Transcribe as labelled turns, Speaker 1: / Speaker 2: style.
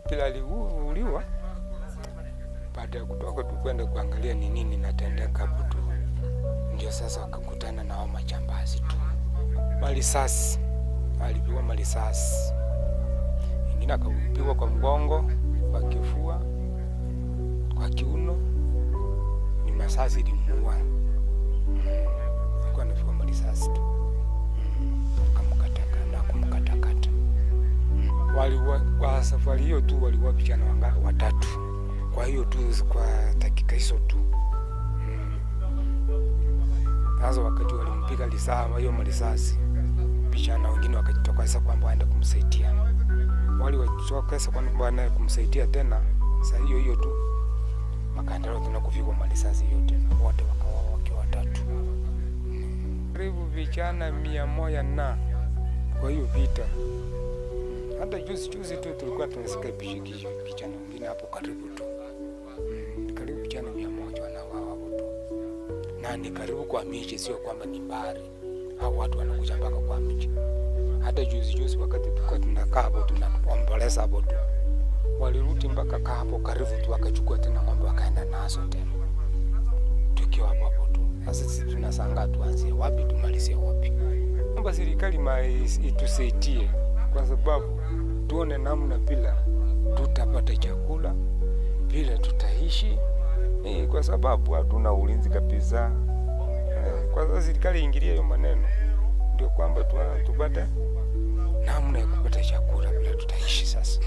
Speaker 1: Pila aliuliwa baada ya kutoka tu kwenda kuangalia ni nini natendeka hapo tu. Ndio sasa wakakutana na hao majambazi tu. Malisasi. Alipigwa malisasi. Ingine akapigwa kwa mgongo, kwa kifua, kwa kiuno. Ni masasi ilimuua. Alikuwa anapigwa malisasi tu. Kumkatakata. Kwa safari hiyo tu waliua vijana watatu. Kwa hiyo tu kwa dakika hizo tu. Sasa wakati walimpiga risasi hiyo malisasi, vijana wengine wakajitokeza kwamba waende kumsaidia. Wale walitokeza kwamba waende kumsaidia tena, saa hiyo tu wakaendelea tena kupigwa malisasi yote na wote wakawa wakiwa watatu. Karibu vijana 100 na kwa hiyo vita. Hata juzi tu tulikuwa tunasikia vijana wengine hapo karibu tu. Karibu vijana 100 wanauawa hapo tu. Na ni karibu kwa miji, sio kwamba ni mbali. Hao watu wanakuja mpaka kwa miji. Hata juzi wakati tulikuwa tunakaa hapo tunaomboleza hapo tu. Walirudi mpaka hapo karibu tu wakachukua tena ng'ombe wakaenda nazo tena. Tukiwa hapo tu. Sasa sisi tunashangaa tuanzie wapi tumalizie wapi. Naomba serikali itusaidie kwa sababu tuone namna bila tutapata chakula, bila tutaishi, kwa sababu hatuna ulinzi kabisa. Kwa sababu serikali ingilie hiyo maneno ndio kwamba tupate namna ya kupata chakula bila tutaishi sasa.